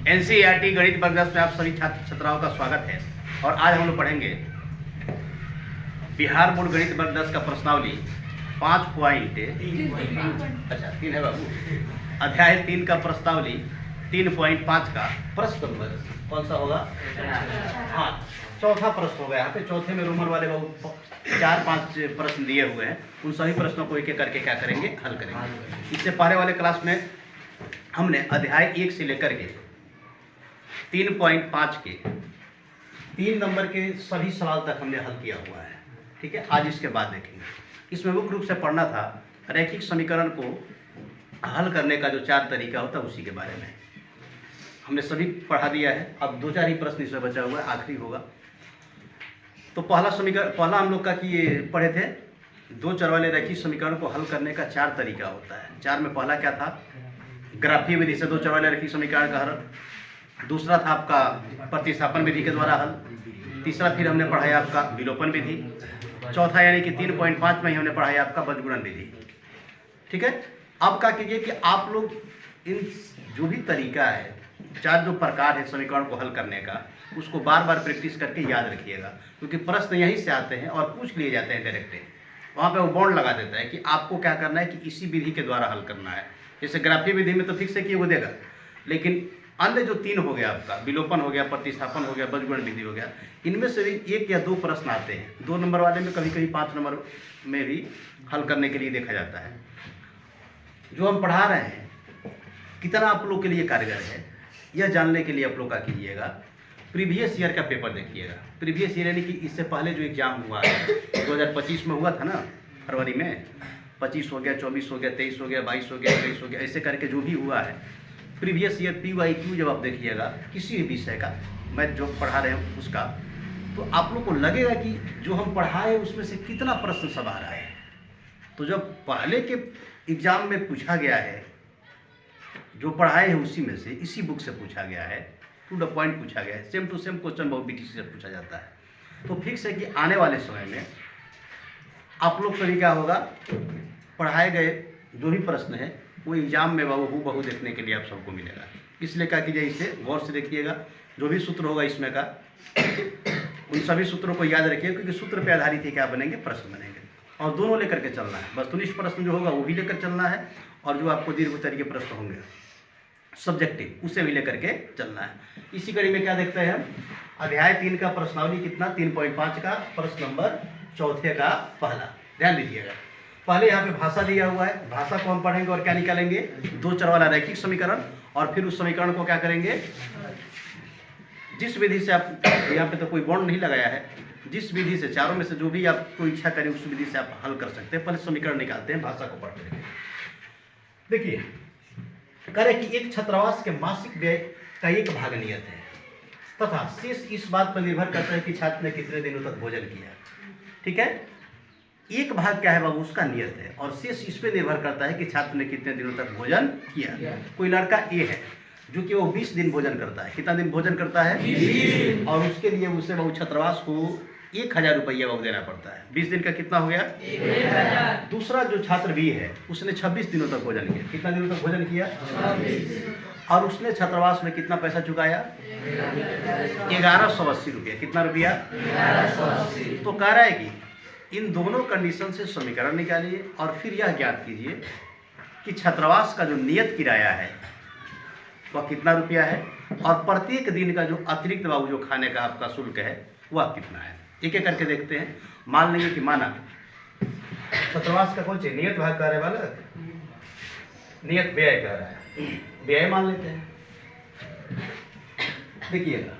NCERT गणित वर्ग 10 में आप सभी छात्र छात्राओं का स्वागत है। और आज हम लोग पढ़ेंगे बिहार बोर्ड गणित वर्ग 10 का प्रश्नावली 3 है बाबू। अध्याय 3 का प्रश्नावली 3.5 का प्रश्न नंबर कौन सा होगा? हाँ, चौथा प्रश्न होगा। यहाँ पे चौथे में रोमन वाले बाबू 4-5 प्रश्न दिए हुए हैं। उन सभी प्रश्नों को एक एक करके क्या करेंगे? हल करेंगे। इससे पहले वाले क्लास में हमने अध्याय 1 से लेकर के 3.5 के 3 नंबर के सभी सवाल तक हमने हल किया हुआ है। ठीक है, आज इसके बाद देखेंगे। इसमें मुख्य रूप से पढ़ना था रैखिक समीकरण को हल करने का जो 4 तरीका होता है उसी के बारे में हमने सभी पढ़ा दिया है। अब 2-4 ही प्रश्न इसमें बचा हुआ है, आखिरी होगा। तो पहला हम लोग का कि ये पढ़े थे 2 चर वाले रैखिक समीकरण को हल करने का 4 तरीका होता है। 4 में पहला क्या था? ग्राफीय विधि से 2 चर वाले रैखिक समीकरण का हल। दूसरा था आपका प्रतिस्थापन विधि के द्वारा हल। तीसरा फिर हमने पढ़ाया आपका विलोपन विधि। चौथा यानी कि 3.5 में ही हमने पढ़ाया आपका बजगुणन विधि। ठीक है, अब क्या कीजिए कि आप लोग इन जो भी तरीका है, 4 जो प्रकार है समीकरण को हल करने का, उसको बार बार प्रैक्टिस करके याद रखिएगा, क्योंकि प्रश्न यहीं से आते हैं और पूछ लिए जाते हैं डायरेक्ट। वहाँ पे वो बॉन्ड लगा देता है कि आपको क्या करना है कि इसी विधि के द्वारा हल करना है। जैसे ग्राफीय विधि में तो फिक्स है कि वो देगा, लेकिन अन्य जो 3 हो गया आपका, विलोपन हो गया, प्रतिस्थापन हो गया, बजगुणन विधि हो गया, इनमें से भी 1 या 2 प्रश्न आते हैं। 2 नंबर वाले में कभी कभी 5 नंबर में भी हल करने के लिए देखा जाता है। जो हम पढ़ा रहे हैं कितना आप लोग के लिए कारगर है, यह जानने के लिए आप लोग क्या कीजिएगा, प्रीवियस ईयर का पेपर देखिएगा। प्रीवियस ईयर यानी कि इससे पहले जो एग्जाम हुआ है 2025 में हुआ था ना, फरवरी में 25 हो गया, 24 हो गया, 23 हो गया, 22 हो गया, 23 हो गया, ऐसे करके जो भी हुआ है प्रीवियस ईयर PYQ जब आप देखिएगा किसी भी विषय का, मैं जो पढ़ा रहे हूँ उसका, तो आप लोग को लगेगा कि जो हम पढ़ाए उसमें से कितना प्रश्न सब आ रहा है। तो जब पहले के एग्जाम में पूछा गया है, जो पढ़ाए हैं उसी में से, इसी बुक से पूछा गया है, टू द पॉइंट पूछा गया है, सेम टू सेम क्वेश्चन बहुत BTC से पूछा जाता है। तो फिक्स है कि आने वाले समय में आप लोग सभी क्या होगा, पढ़ाए गए जो भी प्रश्न है वो एग्जाम में हूबहू देखने के लिए आप सबको मिलेगा। इसलिए क्या कीजिए, इसे गौर से देखिएगा। जो भी सूत्र होगा इसमें का, उन सभी सूत्रों को याद रखिए, क्योंकि सूत्र पे आधारित ही क्या बनेंगे, प्रश्न बनेंगे। और दोनों लेकर के चलना है। वस्तुनिष्ठ प्रश्न जो होगा वो भी लेकर चलना है, और जो आपको दीर्घ उत्तरीय के प्रश्न होंगे सब्जेक्टिव, उसे भी लेकर के चलना है। इसी कड़ी में क्या देखते हैं हम, अध्याय 3 का प्रश्नावली कितना, 3.5 का प्रश्न नंबर चौथे का पहला। ध्यान दीजिएगा, पहले यहाँ पे भाषा दिया हुआ है। भाषा को हम पढ़ेंगे और क्या निकालेंगे, 2 चर वाला रैखिक समीकरण, और फिर उस समीकरण को क्या करेंगे, जिस विधि से आप, यहाँ पे तो कोई बॉन्ड नहीं लगाया है, जिस विधि से, चारों में से जो भी आपको इच्छा करें उस विधि से आप हल कर सकते हैं। पहले समीकरण निकालते हैं, भाषा को पढ़ते हैं। देखिए, करें कि एक छात्रावास के मासिक व्यय का 1 भाग नियत है तथा शेष इस बात पर निर्भर करता है कि छात्र ने कितने दिनों तक भोजन किया। ठीक है, 1 भाग क्या है बाबू, उसका नियत है, और शेष इस पर निर्भर करता है कि छात्र ने कितने दिनों तक भोजन किया। कोई लड़का A है जो कि वो 20 दिन भोजन करता है। कितना दिन भोजन करता है? 20। और उसके लिए उसे बाबू छात्रावास को 1000 रुपया बाबू देना पड़ता है। 20 दिन का कितना हो गया? 1000। दूसरा जो छात्र B है उसने 26 दिनों तक भोजन किया। कितना दिनों तक भोजन किया? 26। और उसने छात्रावास में कितना पैसा चुकाया? 1180 रुपया। कितना रुपया? 1180। तो कह रहा है कि इन दोनों कंडीशन से समीकरण निकालिए और फिर यह ज्ञात कीजिए कि छात्रावास का जो नियत किराया है वह कितना रुपया है, और प्रत्येक दिन का जो अतिरिक्त बाबू जो खाने का आपका शुल्क है वह कितना है। एक एक करके देखते हैं। मान लेंगे कि माना छात्रावास का कौन सी नियत भाग कह रहे वाला, नियत व्यय कह रहा है, व्यय मान लेते हैं। देखिएगा,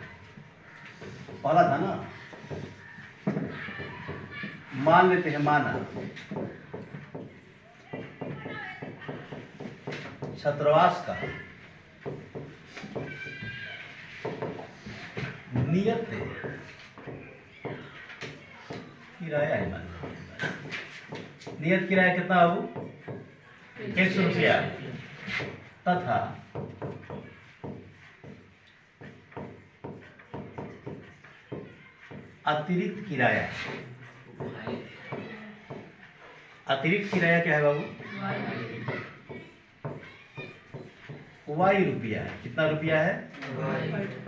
पहला था ना, मान लेते हैं, माना छात्रावास का नियत किराया है, मान नियत किराया कितना बाबू? 100 रुपया, तथा अतिरिक्त किराया, अतिरिक्त किराया क्या है बाबू? वाई रुपया है। कितना रुपया है?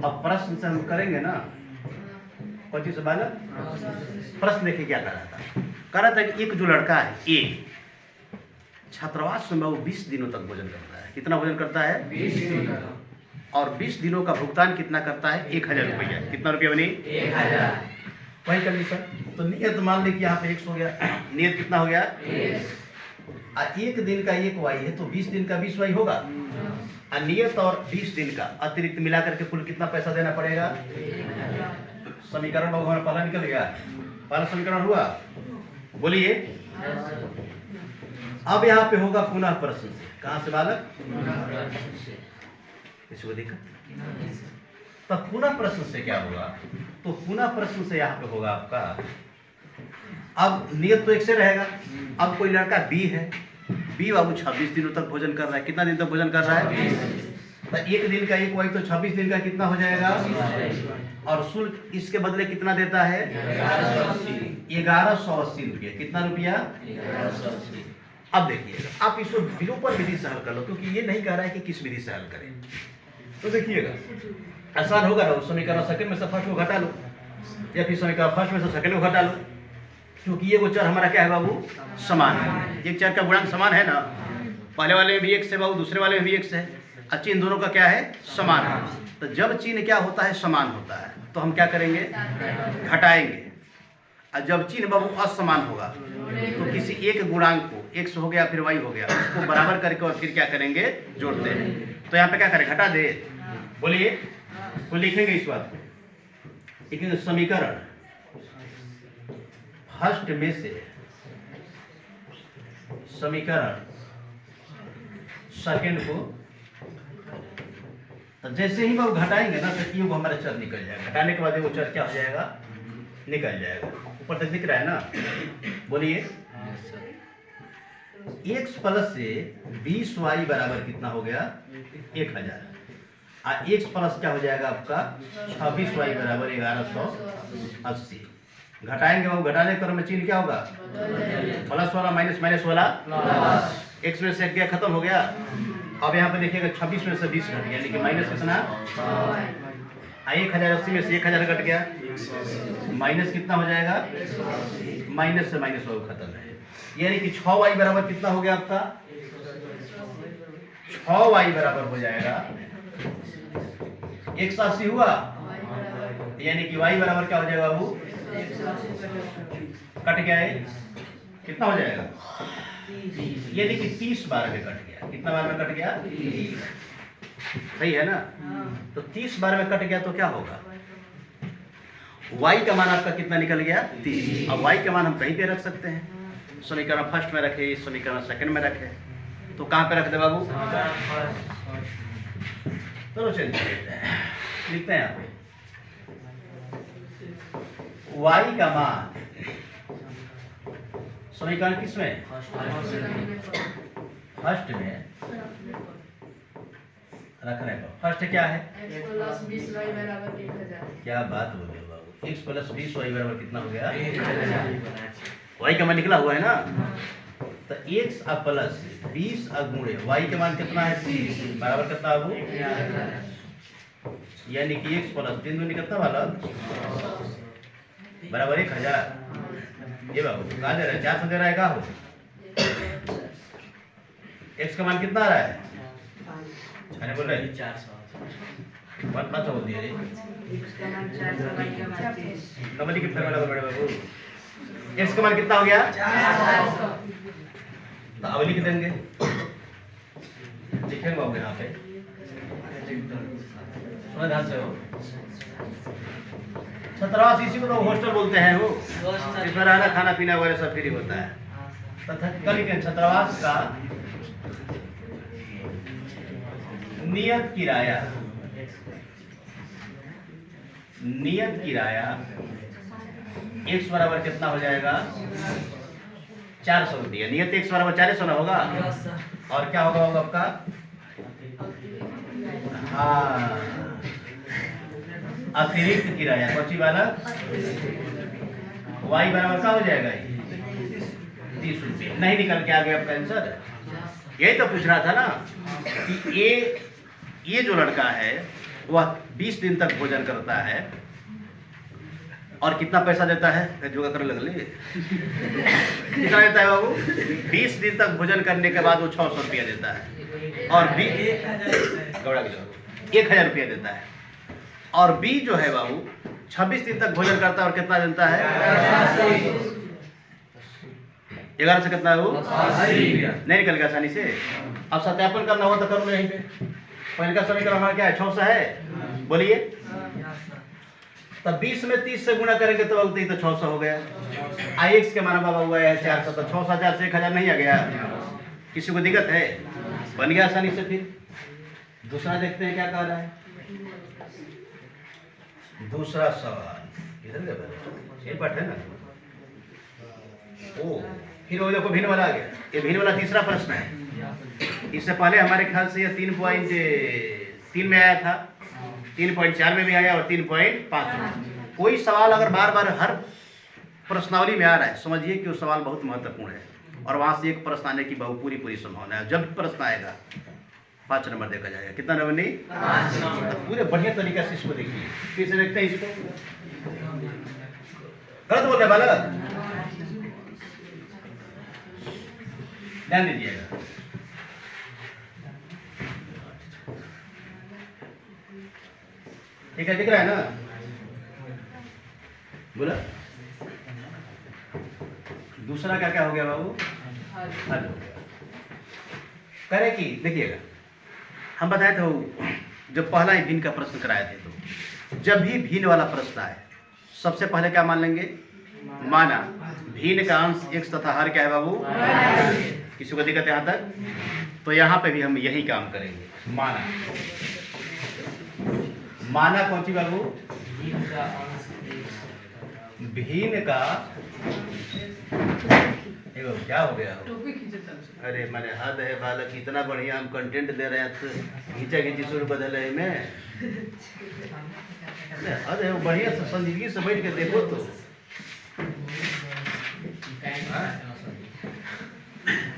अब प्रश्न से हम करेंगे ना, कौन चीज से बालक? प्रश्न देखिए क्या कर रहा था। कह रहा था कि एक जो लड़का है ए, छात्रावास में वो 20 दिनों तक भोजन करता है। कितना भोजन करता है? 20 दिनों। और 20 दिनों का भुगतान कितना करता है? 1000 रुपया। कितना रुपया बनी? 1000। वही कंडीशन। तो नियत मान ली कि यहाँ पे 100 हो गया। नियत कितना हो गया? एक दिन का 1 वाई है तो 20 दिन का 20 वाई होगा। नियत और 20 दिन का अतिरिक्त मिला करके कुल कितना पैसा देना पड़ेगा? समीकरण हमारा पहला निकल गया। पहला समीकरण हुआ, बोलिए। अब यहाँ पे होगा पुनः प्रश्न से। कहाँ से बालक? इसको दिक्कत। तो पुनः प्रश्न से क्या होगा? तो पुनः प्रश्न से यहाँ पे होगा आपका, अब नियत तो 1 से रहेगा। अब कोई लड़का बी है, बी बाबू 26 दिनों तक भोजन कर रहा है। कितना दिन तक भोजन कर रहा है? तो एक दिन का 1 वाई तो 26 दिन का कितना हो जाएगा? और शुल्क इसके बदले कितना देता है? 1180 रुपये। कितना रुपया? 1180। अब देखिएगा, आप इसको विलोपन विधि से हल कर लो, क्योंकि ये नहीं कह रहा है कि किस विधि से हल करें। तो देखिएगा आसान होगा ना। समीकरण सेकंड में से फर्स्ट को घटा लो, या फिर समीकरण फर्स्ट में से सेकंड को घटा लो, क्योंकि ये वो चर हमारा क्या है बाबू? समान है। एक चर का गुणांक समान है ना, पहले वाले में भी 1 से बाबू, दूसरे वाले में भी 1 से है। चिन्ह दोनों का क्या है? समान है। तो जब चिन्ह क्या होता है? समान होता है, तो हम क्या करेंगे? घटाएंगे। और जब चिन्ह बाबू असमान होगा तो किसी एक गुणांक को, x हो गया फिर y हो गया, उसको बराबर करके और फिर क्या करेंगे? जोड़ते हैं। तो यहाँ पे क्या करें? घटा दे। बोलिए, तो लिखेंगे इस बात को। लिखेंगे समीकरण फर्स्ट में से समीकरण सेकंड को, तो जैसे ही वो घटाएंगे ना तो वो हमारा चर निकल जाएगा। घटाने के बाद वो चर क्या हो जाएगा? निकल जाएगा। ऊपर तक दिख रहा है ना? बोलिए। x प्लस से 20 वाई बराबर कितना हो गया? 1000। और x प्लस क्या हो जाएगा आपका? 26 वाई बराबर 1180। घटाएंगे वो, घटाने क्रम में चिन्ह क्या होगा? प्लस वाला माइनस, माइनस वाला x में से गया, खत्म हो गया। अब यहाँ पे देखिएगा 26 में से 20 घट गया, यानी कि माइनस कितना? 1080 में से 1000 घट गया, माइनस कितना हो जाएगा? माइनस से माइनस वो खत्म है। यानी कि 6 वाई बराबर कितना हो गया आपका? 6 वाई बराबर हो जाएगा 180 हुआ, यानी कि वाई बराबर क्या हो जाएगा बाबू? कट गया है, कितना हो जाएगा? यानी कि 30 बार में कट गया। कितना बार में कट गया? 30। सही है ना? तो 30 बार में कट गया तो क्या होगा? y का मान आपका कितना निकल गया? 30। अब y का मान हम कहीं पे रख सकते हैं। समीकरण फर्स्ट में रखे, समीकरण सेकंड में रखे, तो कहाँ पे रख दे बाबू? चलो चलिए लिखते हैं यहाँ पे y का मान समीकरण किसमें? फर्स्ट में रखने को। फर्स्ट क्या है? क्या बात बोल रहे हो बाबू? x प्लस 20 वाई बराबर कितना हो गया? y का मान निकला हुआ है ना? तो x प्लस 20 गुणे y का मान कितना है? 30 बराबर कितना बाबू? यानी कि x प्लस 3 दूनी कितना वाला? बराबर 1000। ये बाबू कहा दे रहा है? 400 दे रहा है का हो? x का मान कितना आ रहा है? अरे बोल रहे 400 बात बोल दिया रे। नंबर कितना वाला बड़े बाबू? x का मान कितना हो गया? 400। तो अब लिख देंगे, लिखेंगे बाबू यहाँ पे, सुना ध्यान से हो। छात्रावास इसी को तो हॉस्टल बोलते हैं वो, इसमें रहना खाना पीना वगैरह सब फ्री होता है। तथा कल लिखें छात्रावास का नियत किराया, नियत किराया x बराबर कितना हो जाएगा? 400 रुपया। नियत x बराबर 400 ना होगा? और क्या होगा आपका? हाँ, अतिरिक्त किराया। कौन सी वाला? y बराबर क्या हो जाएगा? 30 रुपये। नहीं निकल के आ गया आपका आंसर। यही तो पूछ रहा था ना कि a ये जो लड़का है वह 20 दिन तक भोजन करता है और कितना पैसा देता है, जोगा कर लगले कितना देता है बाबू? 20 दिन तक भोजन करने के बाद वो 600 रुपया देता है और बी 1000 रुपया देता है। और बी जो है बाबू 26 दिन तक भोजन करता है और कितना देता है? 11 से कितना है वो? नहीं निकल गया आसानी से। अब सत्यापन करना हो तो कर लो यहीं पे। पहले का समीकरण हमारा क्या है? 600 है, बोलिए। तब 20 में 30 से गुणा करेंगे तो बोलते ही तो 600 हो गया। IX के माना बाबा हुआ है 400, तो 600 से 1000 नहीं आ गया? किसी को दिक्कत है? बन गया आसानी से। फिर दूसरा देखते हैं क्या कह रहा है। दूसरा सवाल इधर ये पाठ है ना। ओ फिर वो देखो भिन्न वाला आ गया। ये भिन्न वाला तीसरा प्रश्न है। इससे पहले हमारे ख्याल से ये 3.3 में आया था, 3.4 में भी आया और 3.5 में। कोई सवाल अगर बार बार हर प्रश्नावली में आ रहा है, समझिए कि वो सवाल बहुत महत्वपूर्ण है और वहाँ से एक प्रश्न आने की पूरी संभावना है। जब प्रश्न आएगा 5 नंबर देखा जाएगा। कितना नंबर? नहीं 5 नंबर। पूरे बढ़िया तरीके से इसको देखिए। फिर से देखते हैं इसको। गलत बोल रहे बालक, ध्यान दीजिएगा। ठीक है, दिख रहा है ना? बोला दूसरा क्या क्या हो गया बाबू? हल हो गया। करे कि देखिएगा, हम बताए थे जब पहला ही भिन्न का प्रश्न कराए थे, तो जब भी भिन्न वाला प्रश्न आए सबसे पहले क्या मान लेंगे? माना भिन्न का अंश x तथा हर क्या है बाबू? किसी को दिक्कत यहाँ तक? तो यहाँ पे भी हम यही काम करेंगे। माना कौन सी बाबू? भिन्न का क्या हो गया? अरे मैंने हद है बालक, इतना बढ़िया हम कंटेंट दे रहे हैं तो घींचा घींची शुरू बदल है में। हद है, बढ़िया से संजीदगी से बैठ के देखो तो।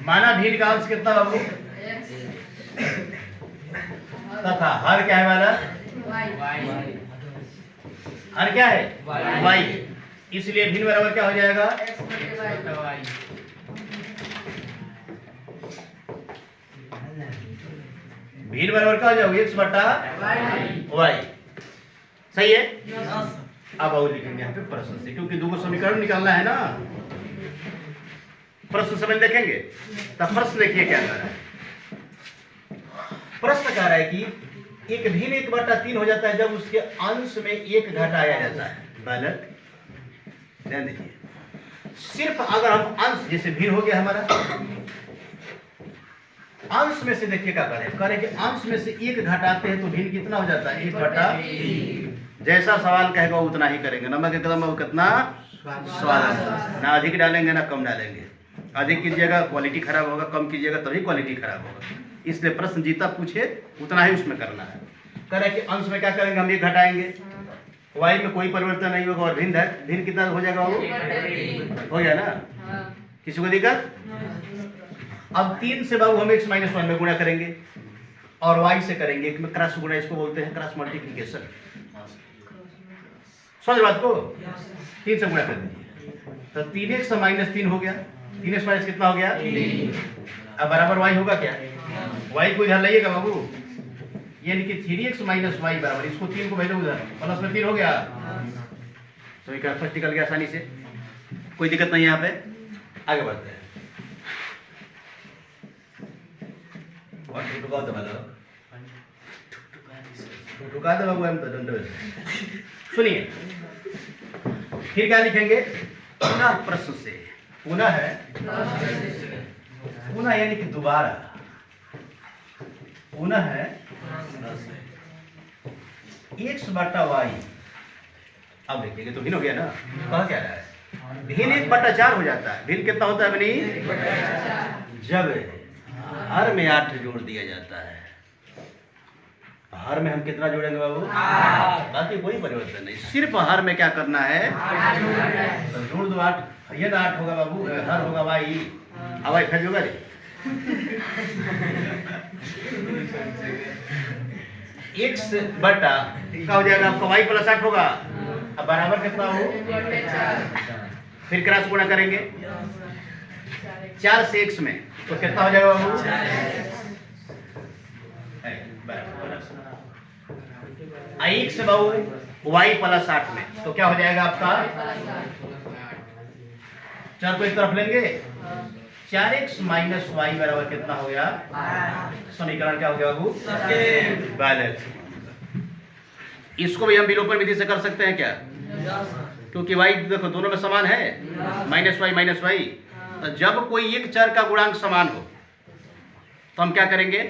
माना भिन्न का अंश कितना बाबू? तथा हर क्या है वाला? हर क्या है? y। इसलिए भिन्न बराबर क्या हो जाएगा? भिन्न बराबर क्या हो जाएगा? x बटा y। सही है। अब और लिखेंगे यहाँ पे प्रश्न से, क्योंकि दो समीकरण निकालना है ना। प्रश्न समझ देखेंगे तब प्रश्न देखिए क्या कर रहा है। प्रश्न कह रहा है कि एक भिन्न 1/3 हो जाता है जब उसके अंश में 1 घटाया जाता है। बालक ध्यान दीजिए, सिर्फ अगर हम अंश, जैसे भिन्न हो गया हमारा, अंश में से देखिए क्या करें कि अंश में से 1 घटाते हैं तो भिन्न कितना हो जाता है? 1/3। जैसा सवाल कहेगा उतना ही करेंगे। नंबर के कदम में कितना सवाल, ना अधिक डालेंगे ना कम डालेंगे। अधिक कीजिएगा क्वालिटी खराब होगा, कम कीजिएगा तभी क्वालिटी खराब होगा। इसलिए प्रश्न जीता पूछे उतना ही उसमें करना है। करें कि अंश में क्या करेंगे? हम 1 घटाएंगे, y में कोई परिवर्तन नहीं होगा और भिन्न कितना हो जाएगा? वो हो गया ना। किसी को दिक्कत? अब 3 से बाबू हम x - 1 में गुणा करेंगे और y से करेंगे एक में क्रॉस गुणा, इसको बोलते हैं क्रॉस मल्टीप्लिकेशन। समझ बात को? 3 से गुणा कर दीजिए तो 3x - 3 हो गया। 3x माइनस कितना हो गया? 3। अब बराबर y होगा क्या? y को इधर लाइएगा बाबू, यानी कि 3x - y बराबर, इसको 3 को भेजो उधर, प्लस में 3 हो गया। समीकरण फर्स्ट निकल गया आसानी से, कोई दिक्कत नहीं। यहाँ पे आगे बढ़ते हैं। ठुका दो बाबू, हम तो दंड। सुनिए फिर क्या लिखेंगे? पुनः प्रश्न से, पुनः है पुनः यानी कि दोबारा, पुनः है x बटा y। अब देखिएगा तो भिन्न हो गया ना। कहा क्या रहा है? भिन्न 1/4 हो जाता है। भिन्न कितना होता है बनी? जब हर में 8 जोड़ दिया जाता है। हर में हम कितना जोड़ेंगे बाबू? 8। बाकी कोई परिवर्तन नहीं, सिर्फ हर में क्या करना है? तो जोड़ दो 8। ये ना 8 होगा बाबू, हर होगा y। अब y फिर होगा रे। x बटा क्या हो जाएगा आपका y प्लस 8 होगा। अब बराबर कितना हो, फिर क्रॉस गुणा करेंगे 4 से x में तो कितना हो जाएगा बाबू, x बाबू y प्लस 8 में तो क्या हो जाएगा आपका, 4 को एक तरफ लेंगे, 4x माइनस वाई बराबर कितना हो गया, समीकरण क्या हो गया बाबू, बैलेंस। इसको भी हम विलोपन विधि से कर सकते हैं क्या, क्योंकि y देखो दोनों में समान है, माइनस वाई। तो जब कोई एक चर का गुणांक समान हो तो हम क्या करेंगे,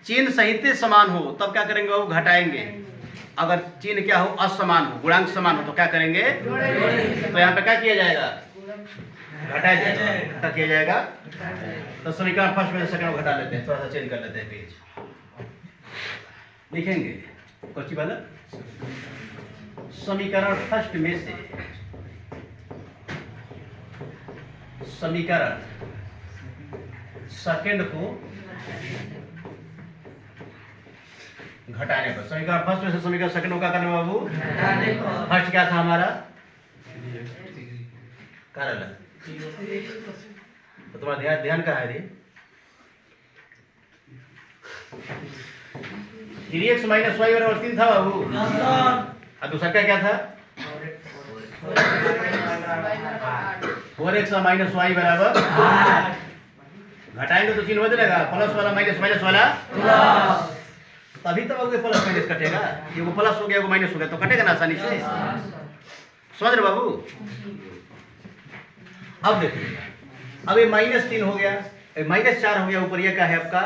चिन्ह सहित समान हो तब क्या करेंगे बाबू, घटाएंगे। अगर चिन्ह क्या हो, असमान हो, गुणांक समान हो तो क्या करेंगे, तो यहाँ पे क्या किया जाएगा, घटाया जाएगा, क्या किया जाएगा। तो समीकरण फर्स्ट में सेकंड में घटा लेते हैं, थोड़ा सा चेंज कर लेते हैं पेज, लिखेंगे कौची वाला, समीकरण फर्स्ट में से समीकरण सेकंड को घटाने पर, समीकरण फर्स्ट में से समीकरण सेकंड को क्या करना बाबू, फर्स्ट क्या था हमारा, क्या रहा, तो तुम्हारा ध्यान कहाँ है रे, 3x माइनस वाई बराबर 3 था बाबू, और दूसरा क्या था, 4x माइनस वाई बराबर 8। घटाएंगे तो चिन्ह बदलेगा, प्लस वाला माइनस वाला तभी तो बाबू प्लस माइनस कटेगा, ये वो प्लस हो गया वो माइनस हो गया तो कटेगा ना आसानी से, समझ रहे बाबू। अब देखिए, अब ये -3 हो गया, -4 हो गया, ऊपर ये क्या है आपका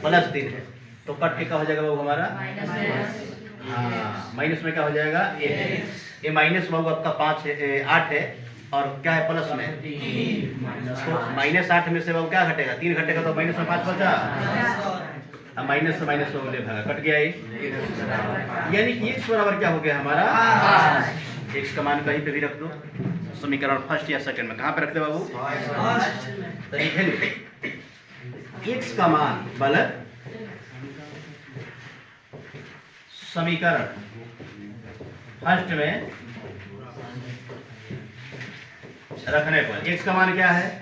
+3 है, तो कट के क्या हो जाएगा बाबू हमारा, हाँ माइनस में क्या हो जाएगा, ये माइनस बाबू आपका 8 है और क्या है प्लस में, तो -8 में से बाबू क्या घटेगा, 3 घटेगा तो माइनस में 5 बचा, अब माइनस से माइनस में भागा कट गया ये, यानी कि x बराबर क्या हो गया हमारा, x का मान कहीं पे भी रख दो, समीकरण फर्स्ट या सेकंड में, कहाँ पे रखते बाबू, तो x का मान बल समीकरण फर्स्ट में रखने पर x का मान क्या है,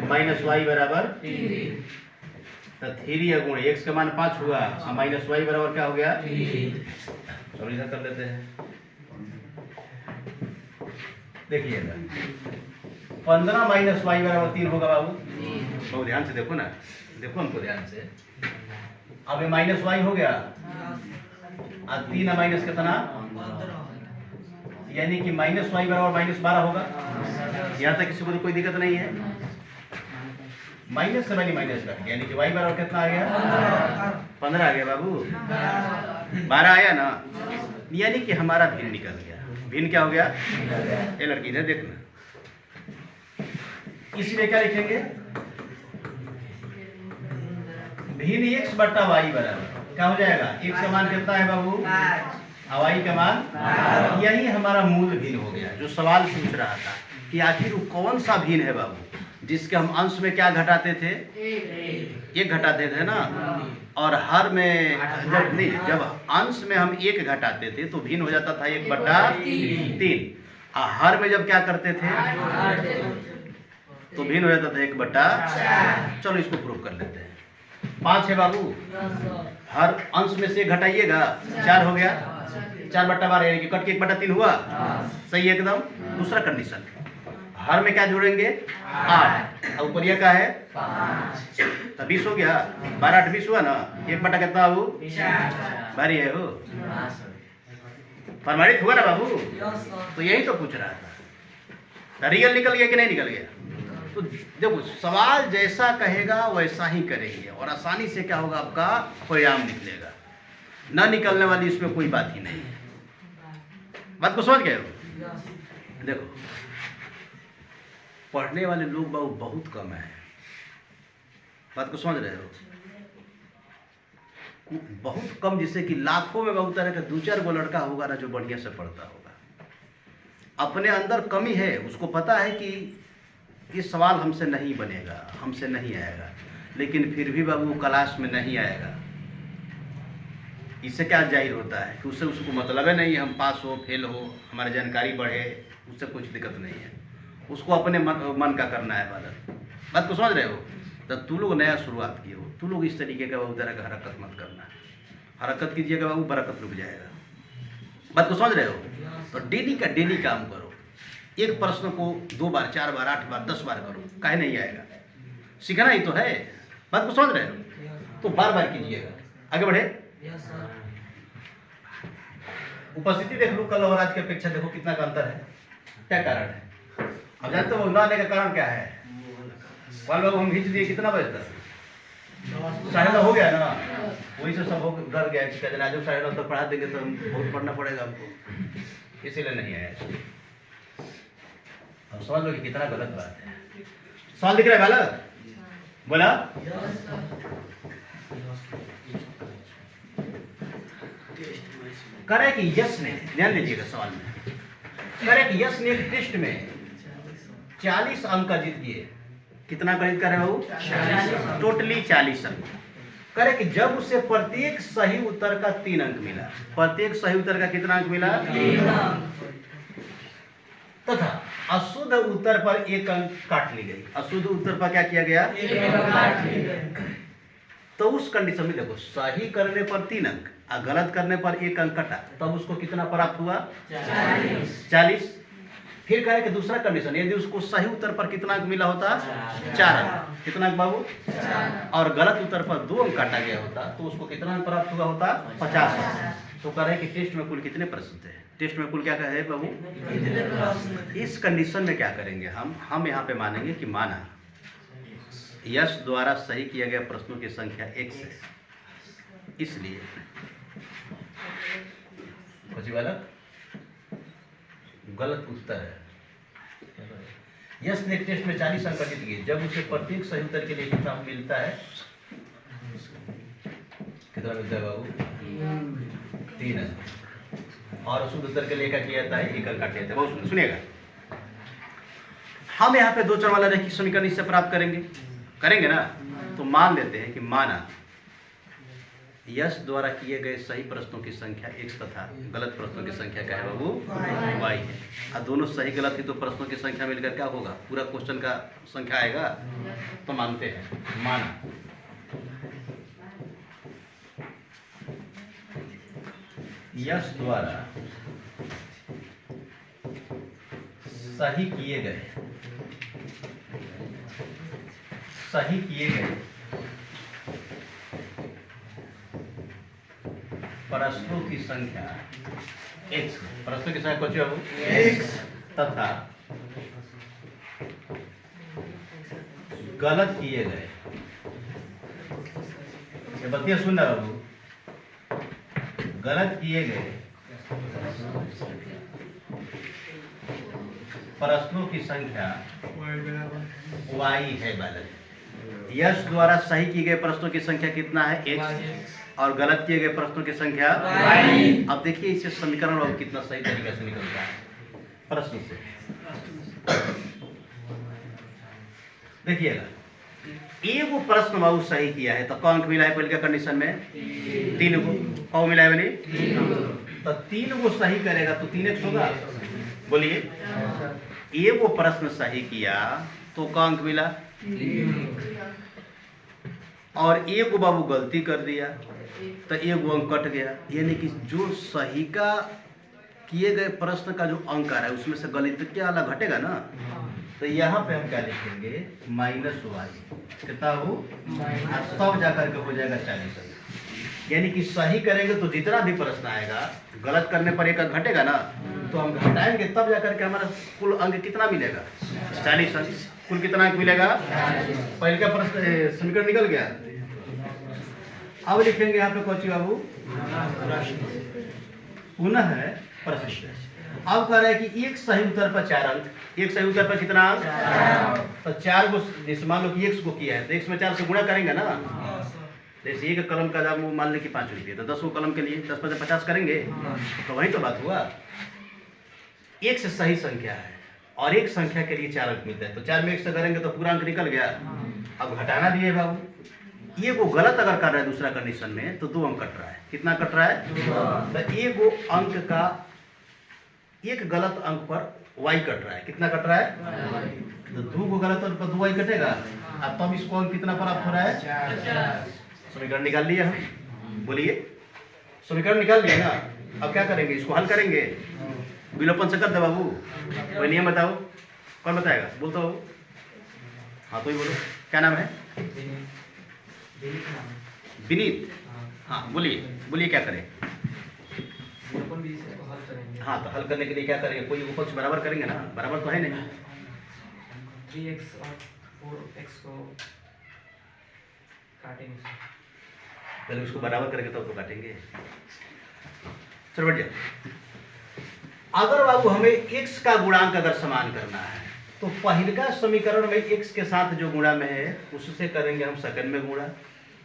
माइनस वाई बराबर, तो 3 गुण x का मान 5 हुआ और माइनस वाई बराबर क्या हो गया, चलो इधर कर लेते हैं, देखिएगा 15 माइनस वाई बराबर 3 होगा बाबू, बहुत ध्यान से देखो ना, देखो हमको ध्यान से, अब ये माइनस वाई हो गया और 3 माइनस कितना, यानी कि माइनस वाई बराबर -12 होगा, यहाँ तक किसी को तो कोई दिक्कत नहीं है, माइनस से माइनस कट गया, यानी कि वाई बराबर कितना आ गया, 15 आ गया बाबू, 12 आया ना, यानी कि हमारा भिन्न निकल गया, भिन्न क्या हो गया, ये लड़की ने देखना, इसलिए क्या लिखेंगे, भिन्न x बट्टा वाई बराबर क्या हो जाएगा, x का मान कितना है बाबू, वाई का मान, यही हमारा मूल भिन्न हो गया। जो सवाल पूछ रहा था कि आखिर वो कौन सा भिन्न है बाबू, जिसके हम अंश में क्या घटाते थे, एक घटाते थे ना, और हर में जब अंश में हम 1 घटाते थे तो भिन्न हो जाता था 1/3, और हर में जब क्या करते थे तो भिन्न हो जाता था 1/4। चलो इसको प्रूव कर लेते हैं, 5 है बाबू, हर अंश में से घटाइएगा 4 हो गया, 4/12 यानी कि कट के 1/3 हुआ, सही एकदम। दूसरा कंडीशन, हर में क्या जोड़ेंगे 8 और ऊपर ये क्या है 5, तो 20 हो गया, 12 8 20 हुआ ना, 1/, कितना बाबू, भारी है हो, प्रमाणित हुआ ना बाबू, तो यही तो पूछ रहा था, रियल निकल गया कि नहीं निकल गया। तो देखो सवाल जैसा कहेगा वैसा ही करेंगे और आसानी से क्या होगा, आपका परिणाम निकलेगा, ना निकलने वाली इसमें कोई बात ही नहीं है। बात को समझ गए हो? देखो पढ़ने वाले लोग बहुत कम है, बात को समझ रहे हो, बहुत कम, जिससे कि लाखों में बहुत तरह का 2-4 गो लड़का होगा ना जो बढ़िया से पढ़ता होगा। अपने अंदर कमी है, उसको पता है कि ये सवाल हमसे नहीं बनेगा, हमसे नहीं आएगा, लेकिन फिर भी बाबू वो क्लास में नहीं आएगा। इससे क्या जाहिर होता है कि उससे उसको मतलब है नहीं हम पास हो फेल हो, हमारी जानकारी बढ़े, उससे कुछ दिक्कत नहीं है। उसको अपने मन का करना है बात को समझ रहे हो। तो तू लोग नया शुरुआत किए हो, तू लोग इस तरीके का बाबू तरह का हरकत मत करना। हरकत कीजिएगा बाबू बरकत रुक जाएगा। बात को समझ रहे हो। तो डेली का डेली काम करो। एक प्रश्न को 2 बार 4 बार 8 बार 10 बार करो, काहे नहीं आएगा, सीखना ही तो है। बात को समझ रहे हो। तो बार बार कीजिएगा। आगे बढ़े। उपस्थिति देख लो कल और आज की अपेक्षा, देखो कितना का अंतर है, क्या कारण है। अब जानते हो ना आने का कारण क्या है। वाल बाबू हम खींच दिए कितना बजे तक, 9:30 हो गया ना, वही से सब हो डर गया कि कहते आज 9:30 तक पढ़ा देंगे तो बहुत पढ़ना पड़ेगा हमको, इसीलिए नहीं आया। अब समझ लो कि कितना गलत बात है। सवाल दिख रहा है बालक, बोला करे कि यश ने, ध्यान दीजिएगा सवाल में, करे कि यश ने एक टेस्ट में 40 अंक का जीत गए। कितना गणित कर रहे हो, टोटली 40 अंक। करे कि जब उसे प्रत्येक सही उत्तर का 3 अंक मिला, प्रत्येक सही उत्तर का कितना अंक मिला, 3 अंक, तथा अशुद्ध उत्तर पर 1 अंक काट ली गई। अशुद्ध उत्तर पर क्या किया गया, 1 अंक काट ली गई। तो उस कंडीशन में देखो सही करने पर 3 अंक और गलत करने पर 1 अंक कटा, तब उसको कितना प्राप्त हुआ, 40। फिर कहे कि दूसरा कंडीशन, यदि उसको सही उत्तर पर कितना अंक मिला होता, 4 अंक, कितना अंक बाबू, और गलत उत्तर पर 2 अंक काटा गया होता तो उसको कितना अंक प्राप्त हुआ होता, 50 अंक। तो कह रहे कि टेस्ट में कुल कितने प्रश्न थे, टेस्ट में कुल क्या है बाबू। इस कंडीशन में क्या करेंगे हम यहाँ पे मानेंगे कि माना यश द्वारा सही किया गया प्रश्नों की संख्या 1 है, इसलिए वाला गलत उत्तर है। यश ने टेस्ट में 40 अंक जीत गए जब उसे प्रत्येक सही उत्तर के लिए कितना मिलता है, कितना मिलता है बाबू, 3 अंक। और अशुद्ध उत्तर के लिए क्या किया जाता है, 1 अंक काटा जाता है। सुनिएगा, हम यहाँ पे 2 चर वाला रैखिक समीकरण इससे प्राप्त करेंगे ना। तो मान लेते हैं कि माना यश द्वारा किए गए सही प्रश्नों की संख्या x तथा गलत प्रश्नों की संख्या क्या है बाबू, y है। और दोनों सही गलत ही तो प्रश्नों की संख्या मिलकर क्या होगा, पूरा क्वेश्चन का संख्या आएगा। तो मानते हैं, माना यश द्वारा सही किए गए प्रश्नों की संख्या x, प्रश्नों की संख्या कुछ x तथा गलत किए गए, ये बतिया सुन रहा बाबू, गलत किए गए प्रश्नों की संख्या y है बालक। यश द्वारा सही किए गए प्रश्नों की संख्या कितना है, x, और गलत किए गए प्रश्नों की संख्या y। अब देखिए इसे समीकरण बाबू कितना सही तरीके से निकलता है प्रश्न से। देखिएगा, एक वो प्रश्न बाबू सही किया है तो कौन मिला है पहले का कंडीशन में, 3 को। कौन मिला है बोलिए, तो 3 को सही करेगा तो 3x होगा। बोलिए, एक वो प्रश्न सही किया तो कौन मिला, और एक वो बाबू गलती कर दिया तो 1 अंक कट गया। यानी कि जो सही का किए गए प्रश्न का जो अंक आ रहा है उसमें से गलती क्या वाला घटेगा ना। तो यहाँ पे हम क्या लिखेंगे, -y, कितना हो, तब जाकर के हो जाएगा 40 अंक। यानी कि सही करेंगे तो जितना भी प्रश्न आएगा, गलत करने पर 1 अंक घटेगा ना, तो हम घटाएंगे तब जाकर के हमारा कुल अंक कितना मिलेगा, 40 अंक। कुल कितना अंक मिलेगा, पहले का प्रश्न समीकरण निकल गया। अब लिखेंगे यहाँ पे कौची बाबू, पुनः है प्रश्न। अब कह रहे हैं कि एक सही उत्तर पर 4 अंक, एक सही उत्तर पर कितना अंक, तो 4 को, जैसे मान लो कि x को किया है तो x में 4 से गुणा करेंगे ना। जैसे एक कलम का दाम मान लें कि 5 रुपये, तो 10 कलम के लिए 10 × 50 करेंगे, तो वही तो बात हुआ। एक से सही संख्या है और एक संख्या के लिए 4 अंक मिलता है, तो 4 में 1 से करेंगे तो पूरा अंक निकल गया। अब घटाना भी है बाबू। ये वो गलत अगर कर रहा है दूसरा कंडीशन में तो 2 अंक कट रहा है। कितना कट रहा है? तो ये वो अंक का एक गलत अंक पर y कट रहा है। कितना कट रहा है? तो 2 को गलत अंक पर 2y कटेगा। अब तब इसको अंक कितना प्राप्त हो रहा है? समीकरण निकाल लिया हम। बोलिए, समीकरण निकाल लिया ना। अब क्या करेंगे? इसको हल करेंगे। विलोपन से कर दे बाबू। कोई नियम बताओ, कौन बताएगा? बोल तो बाबू। हाँ तो ही बोलो, क्या नाम है? विनीत। हाँ बोलिए, बोलिए क्या करें? हाँ तो हल करने के लिए क्या करेंगे? कोई उपपक्ष बराबर करेंगे ना, बराबर तो है नहीं। 3x और 4x को काटेंगे। पहले उसको बराबर करेंगे तब तो काटेंगे। चलो बढ़िया। अगर बाबू हमें x का गुणांक अगर समान करना है तो पहला समीकरण में x के साथ जो गुणा में है उससे करेंगे हम सेकंड में गुणा,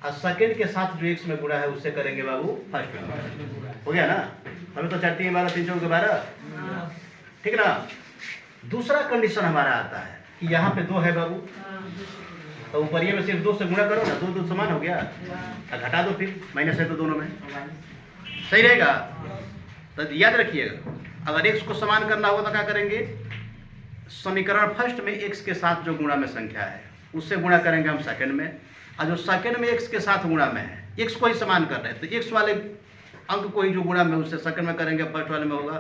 और सेकंड के साथ जो x में गुणा है उससे करेंगे बाबू फर्स्ट में गुणा। हो गया ना? हमें तो 4 3 12 3 4 12, ठीक ना? दूसरा कंडीशन हमारा आता है कि यहाँ पे 2 है बाबू, तो ऊपरिये में सिर्फ 2 से गुणा करो ना, 2 2 समान हो गया, घटा दो फिर, माइनस है तो दोनों में सही रहेगा। तो याद रखिएगा, अगर x को समान करना होगा तो क्या करेंगे? समीकरण फर्स्ट में x के साथ जो गुणा में संख्या है उससे गुणा करेंगे हम सेकंड में, और जो सेकंड में x के साथ गुणा में है x को ही समान कर रहे हैं तो x वाले अंक को ही जो गुणा में उससे सेकंड में करेंगे, फर्स्ट वाले में होगा।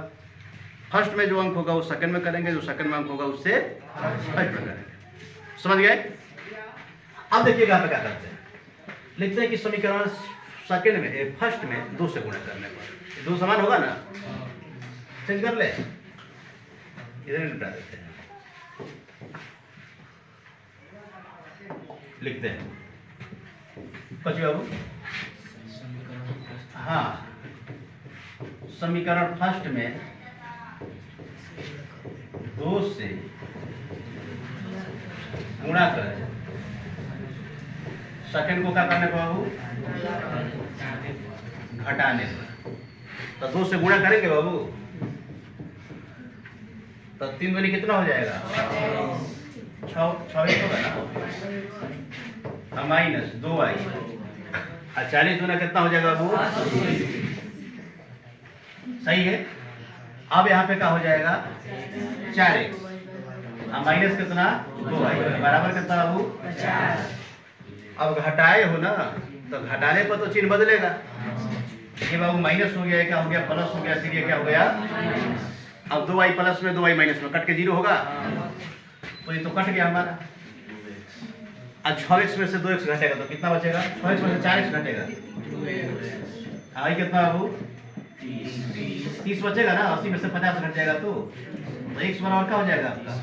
फर्स्ट में जो अंक होगा वो सेकंड में करेंगे, जो सेकंड में अंक होगा उससे फर्स्ट में करेंगे। समझ गए? अब देखिएगा यहाँ पे क्या करते हैं, लिखते हैं कि समीकरण सेकंड में फर्स्ट में 2 से गुणा करने पर 2 समान होगा ना, चेंज कर ले, इधर निपटा देते हैं। लिखते हैं कच बाबू। हाँ, समीकरण फर्स्ट में 2 से गुणा करें, सेकंड को क्या करने पर बाबू? घटाने पर। तो 2 से गुणा करेंगे बाबू तो 3 दूनी कितना हो जाएगा? 6 होगा ना, माइनस 2y, और 40 दूना कितना हो जाएगा बाबू? सही है। अब यहाँ पे क्या हो जाएगा? 4x, माइनस कितना? 2y, बराबर कितना बाबू? 4। अब घटाए हो ना तो घटाने पर तो चिन्ह बदलेगा। ये बाबू माइनस हो गया, क्या हो गया? प्लस हो गया, फिर ये क्या हो गया? अब 2y प्लस में 2y माइनस में कट के 0 होगा, तो ये तो कट गया हमारा। आज 6x में से 2x घटेगा तो कितना बचेगा? 6x में से 4x घटेगा, आई कितना बाबू? 30 बचेगा ना। 80 में से 50 घट जाएगा तो x बराबर क्या हो जाएगा आपका?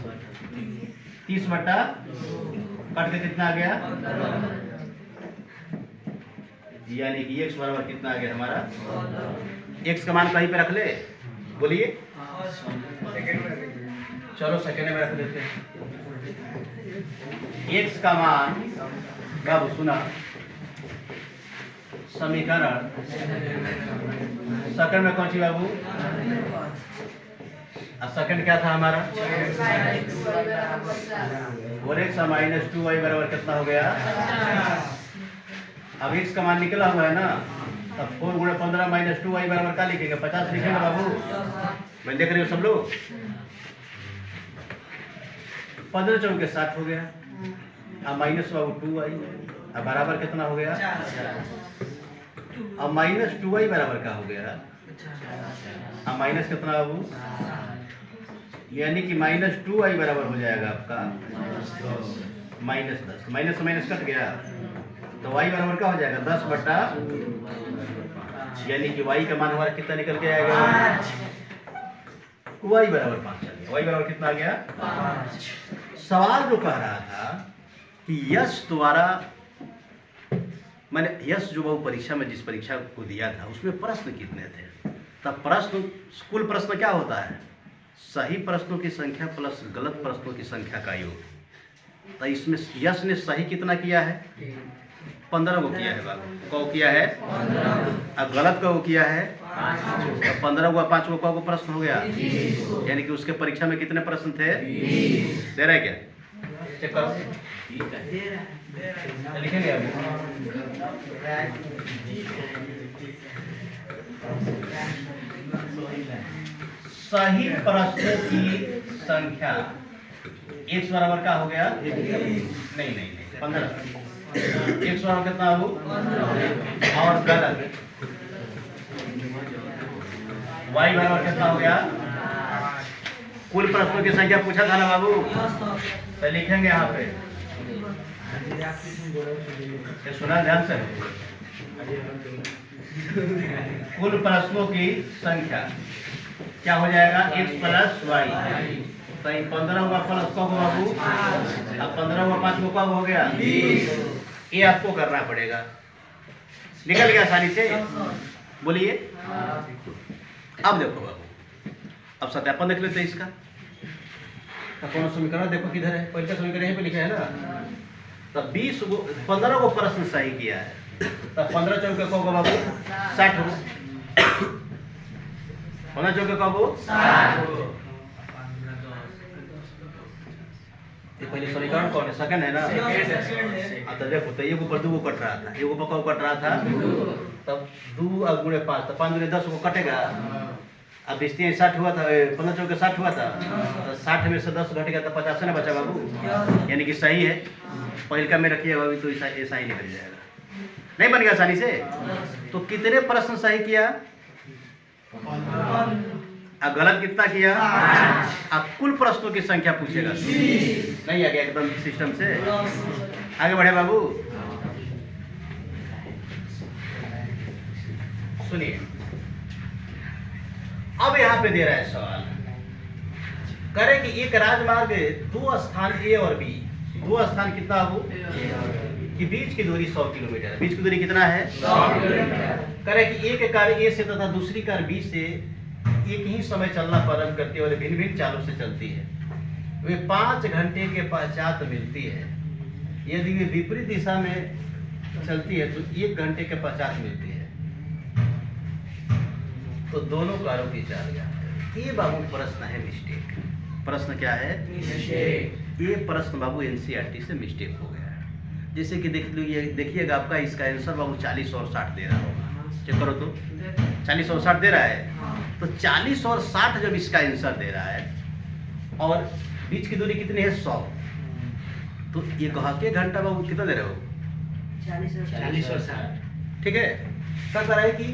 30 बटा कट के कितना आ गया? यानी कि x बराबर कितना आ गया हमारा? x का मान कहीं पे रख ले, बोलिए। चलो सेकेंड में रख देते हैं। x का मान बाबू सुना, समीकरण सेकंड में कौन सी बाबू? सेकंड क्या था हमारा? और x माइनस 2y बराबर कितना हो गया? अब x का मान निकला हुआ है ना, तब 4 गुणे 15 माइनस 2y बराबर क्या लिखेंगे? 50 लिखेंगे बाबू। मैं देख रही हूँ सब लोग। 15 चौके 7 हो गया, अब माइनस बाबू 2y, अब बराबर कितना हो गया? अब माइनस 2y बराबर क्या हो गया? अब माइनस कितना बाबू? यानी कि माइनस 2y बराबर हो जाएगा आपका -10। माइनस से माइनस कट गया तो y बराबर क्या हो जाएगा? 10 बटा, यानी कि y का मान हमारा कितना निकल के आएगा? y बराबर 5 चल गया। y बराबर कितना आ गया? 5। सवाल जो कह रहा था कि यश द्वारा, मैंने यश जो वो परीक्षा में जिस परीक्षा को दिया था उसमें प्रश्न कितने थे, तब प्रश्न, कुल प्रश्न क्या होता है? सही प्रश्नों की संख्या प्लस गलत प्रश्नों की संख्या का योग। तो इसमें यश ने सही कितना किया है? 15 को किया है बाबू। कौ किया है? अब गलत को किया है 5। 15 को 5 को प्रश्न हो गया, यानी कि उसके परीक्षा में कितने प्रश्न थे? दे रहा है क्या? चेक करो, लिखेंगे आप? सही प्रश्नों की संख्या x बराबर क्या हो गया? नहीं 15। x बराबर कितना हो? और गलत y बराबर कितना हो गया? कुल प्रश्नों की संख्या पूछा था ना बाबू, तो लिखेंगे यहाँ पे। ये सुना ध्यान से, कुल प्रश्नों की संख्या क्या हो जाएगा? x plus Y. तो 15 हुआ प्लस कब बाबू? अब 15 हुआ 5 को कब हो गया? 20। ये आपको करना पड़ेगा। निकल गया आसानी से? बोलिए। अब देखो बाबू, अब सत्यापन देख लेते हैं इसका। तो कौन समीकरण देखो किधर है? पहले समीकरण यहीं पे लिखा है ना। तो 15 को प्रश्न सही किया है, तो 15 चौके कब हो बाबू? 60 हो। 15 चौके कब हो? 60। ये पहले समीकरण कौन है? सेकंड है ना। तो देखो, तो एक ऊपर 2 को कट रहा था, एक ऊपर कब कट रहा था? तब 2 और गुणे 5, तो 5 गुणे 10 को कटेगा। अब 20 60 हुआ था, 15 चौके 60 हुआ था, तो 60 में से 10 घटेगा तो 50 ना बचा बाबू, यानी कि सही है। पहले का में रखिएगा अभी, तो ऐसा ही निकल जाएगा। नहीं बन गया आसानी से? तो कितने प्रश्न सही किया? अब गलत कितना किया? अब कुल प्रश्नों की संख्या पूछेगा, नहीं आ गया एकदम सिस्टम से। आगे बढ़े बाबू, सुनिए। अब यहाँ पे दे रहा है सवाल, करे कि एक राजमार्ग 2 स्थान ए और बी, 2 स्थान कितना हो कि बीच की दूरी 100 किलोमीटर है। बीच की दूरी कितना है? 100 किलोमीटर। करे कि एक कार ए से तथा दूसरी कार बी से एक ही समय चलना प्रारंभ करती है और भिन्न भिन्न चालों से चलती है। वे 5 घंटे के पश्चात मिलती है। यदि वे विपरीत दिशा में चलती है तो 1 घंटे के पश्चात मिलती है। तो दोनों कारों की चाल ज्ञात करें। ये बाबू प्रश्न है मिस्टेक। प्रश्न क्या है? मिस्टेक। ये प्रश्न बाबू एनसीईआरटी से मिस्टेक हो गया है। जैसे कि देखिएगा आपका इसका आंसर बाबू 40 और 60 दे रहा होगा। चेक करो तो, 40 और 60 दे रहा है। तो 40 और 60 जब इसका आंसर दे रहा है और बीच की दूरी कितनी है? 100, तो ये कहा के घंटा बाबू कितना दे रहे हो? 40 और 60। ठीक है। क्या कर रहा है कि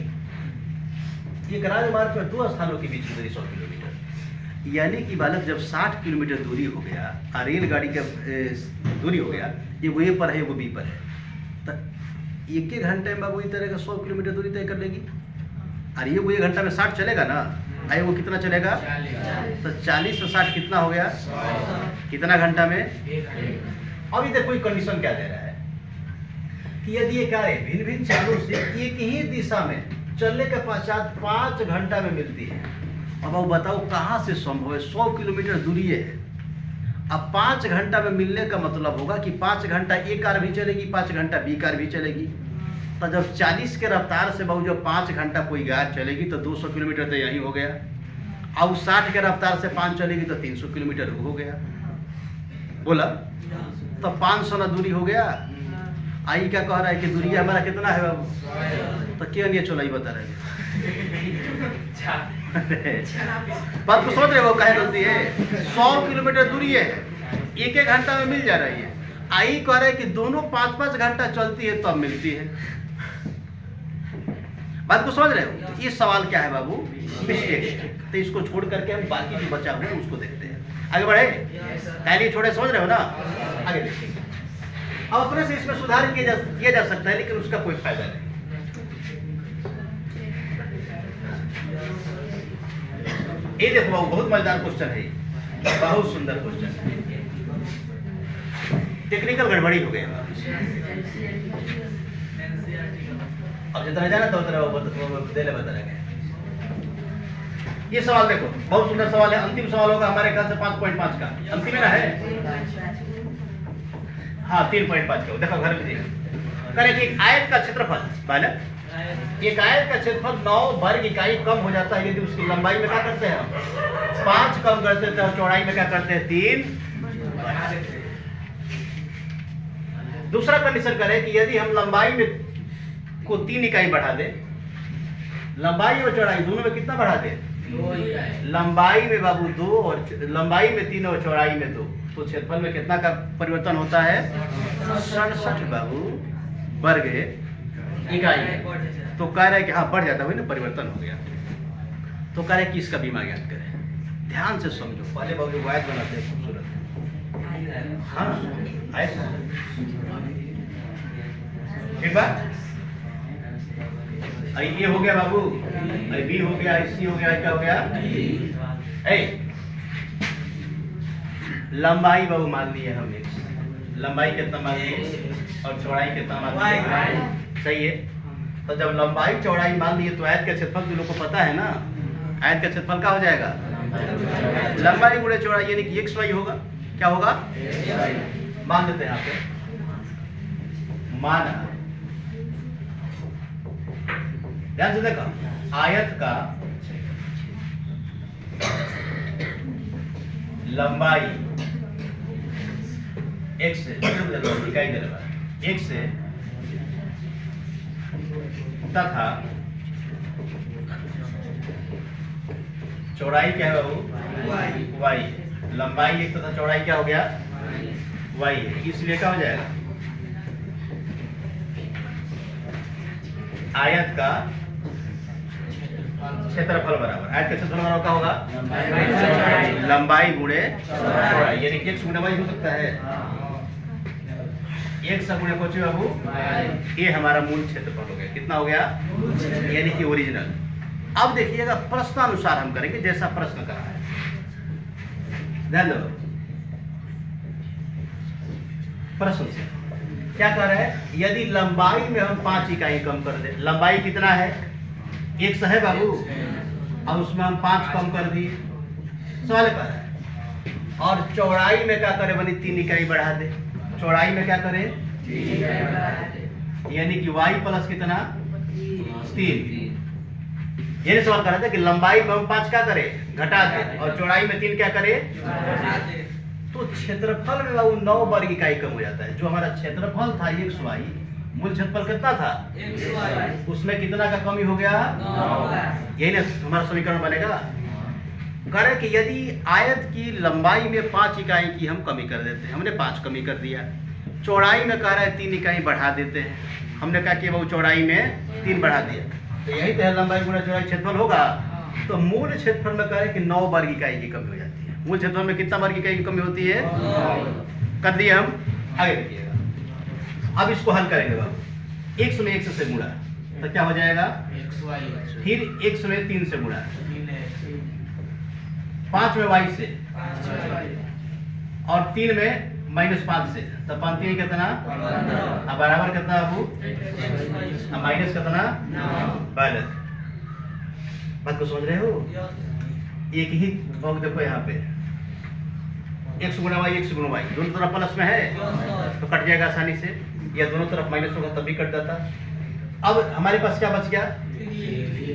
एक राजमार्ग पर 2 स्थानों के बीच की दूरी 100 किलोमीटर, यानी कि बालक जब 60 किलोमीटर दूरी हो गया और रेलगाड़ी का दूरी हो गया, ये वो ए पर है वो बी पर है, तो 1 घंटे में बाबू इस तरह का 100 किलोमीटर दूरी तय कर लेगी। और ये वो 1 घंटा में 60 चलेगा ना, आए वो कितना चलेगा? 40। तो 40 से 60 कितना हो गया? 100। कितना घंटा में? 1 घंटा। अब इधर कोई कंडीशन क्या दे रहा है कि यदि ये कारें भिन्न भिन्न चालों से एक ही दिशा में चलने के पश्चात 5 घंटा में मिलती है। अब वो बताओ कहाँ से संभव है? 100 किलोमीटर दूरी है। अब 5 घंटा में मिलने का मतलब होगा कि 5 घंटा ए कार भी चलेगी, 5 घंटा बी कार भी चलेगी। तो जब 40 के रफ्तार से बाबू जब 5 घंटा कोई कार चलेगी तो 200 किलोमीटर तो यही हो गया। अब 60 के रफ्तार से 5 चलेगी तो 300 किलोमीटर हो गया। बोला तो 500 ना दूरी हो गया। आई क्या कह रहा है कि दूरी हमारा कितना है बाबू? तो क्यों नहीं चलो, बता रहे बात को सोच रहे हो कहे गलती है? 100 किलोमीटर दूरी है, 1 घंटा में मिल जा रही है। आई कह रहे कि दोनों 5-5 घंटा चलती है तब मिलती है। बात को समझ रहे हो? ये सवाल क्या है बाबू? मिस्टेक। तो इसको छोड़ करके हम बाकी जो बचा हुआ है उसको देखते हैं। आगे बढ़े? पहले छोड़े, समझ रहे हो ना? आगे देखेंगे। अब अपने से इसमें सुधार किया जा सकता है, लेकिन उसका कोई फायदा नहीं। ये देखो बाबू, बहुत मजेदार क्वेश्चन है, बहुत सुंदर क्वेश्चन है। टेक्निकल गड़बड़ी हो गई। अब जितना जाना था उतना दे ले बता रहे। ये सवाल देखो, बहुत सुंदर सवाल है। अंतिम सवाल होगा हमारे ख्याल से 5.5 का। अंतिम में ना है? हाँ 3.5 का। देखो घर में करें कि एक आयत का क्षेत्रफल बालक, एक आयत का क्षेत्रफल 9 वर्ग इकाई कम हो जाता है यदि उसकी लंबाई में क्या करते हैं? 5 कम करते हैं और चौड़ाई में क्या करते हैं? 3। दूसरा कंडीशन करें कि यदि हम लंबाई में को 3 इकाई बढ़ा दे, लंबाई और चौड़ाई दोनों में कितना बढ़ा दे? लंबाई में बाबू 2 और लंबाई में 3 और चौड़ाई में 2, तो क्षेत्रफल में कितना का परिवर्तन होता है? 67 बाबू वर्ग इकाई। तो कह रहे हैं कि हाँ बढ़ जाता है ना, परिवर्तन हो गया। तो कह रहे हैं कि इसका बीमा ज्ञात करें। ध्यान से समझो, पहले बाबू वायद बनाते हैं खूबसूरत। हाँ ऐसा ठीक बात। ये हो गया बाबू, बी हो गया, सी हो गया, क्या हो गया? लंबाई बाबू मान लिए हमने, लंबाई कितना मान लिए और चौड़ाई कितना मान लिए? सही है। तो जब लंबाई चौड़ाई मान लिए तो आयत का क्षेत्रफल जो लोग को पता है ना, आयत का क्षेत्रफल क्या हो जाएगा? लंबाई गुणे चौड़ाई यानी कि एक्स वाई होगा। क्या होगा? मान देते हैं यहाँ पे, माना ध्यान से देखो, आयत का लंबाई x से इकाई दे रहा है x से तथा चौड़ाई क्या है बाबू? y। लंबाई एक तथा चौड़ाई क्या हो गया? y है। इसलिए क्या हो जाएगा? आयत का क्षेत्रफल बराबर, आयत का क्षेत्रफल बराबर क्या होगा? लंबाई गुणे चौड़ाई, यानी x गुणे y हो सकता है। x गुणे कोची बाबू? ये हमारा मूल क्षेत्रफल हो गया। कितना हो गया? यानी कि ओरिजिनल। अब देखिएगा प्रश्नानुसार हम करेंगे, जैसा प्रश्न करा है, ध्यान दो। प्रश्न से क्या कर रहे हैं? यदि लंबाई में हम 5 इकाई कम कर दे, लंबाई कितना है? 1 है बाबू, अब उसमें हम 5 कम कर दिए, सवाल कर रहा है। और चौड़ाई में क्या करे बनी? 3 इकाई बढ़ा दे। चौड़ाई में क्या करे? 3 इकाई बढ़ा दे, यानी कि y प्लस कितना? 3। ये सवाल कर रहा था कि लंबाई में हम 5 क्या करे? घटा दे, और चौड़ाई में 3 क्या करे? तो क्षेत्रफल में बाबू 9 वर्ग इकाई कम हो जाता है। जो हमारा क्षेत्रफल था x y, मूल क्षेत्रफल कितना था? उसमें कितना का कमी हो गया? 9। यही ना हमारा समीकरण बनेगा। कह रहे कि यदि आयत की लंबाई में 5 इकाई की हम कमी कर देते हैं, हमने 5 कमी कर दिया। चौड़ाई में कह रहा है 3 इकाई बढ़ा देते हैं, हमने कहा कि वो चौड़ाई में 3 बढ़ा दिया। तो यही तो है लंबाई गुणा चौड़ाई क्षेत्रफल होगा। तो मूल क्षेत्रफल में कह रहे कि 9 वर्ग इकाई की कमी हो जाती है। मूल क्षेत्रफल में कितना वर्ग इकाई की कमी होती है? कर दिए हम। आगे देखिएगा, अब इसको हल करेंगे बाबू। x में x से गुणा तो क्या हो जाएगा? फिर x में 3 से गुणा, 5 में y से, और 3 में -5 से, तो 5 3 कितना? अब बराबर कितना बाबू? अब माइनस कितना? 12। बात को समझ रहे हो? एक ही भाग देखो यहाँ पे, x गुणा y, x गुणा y दोनों तरफ प्लस में है तो कट जाएगा आसानी से, या दोनों तरफ माइनस होगा तब भी कट जाता। अब हमारे पास क्या बच गया?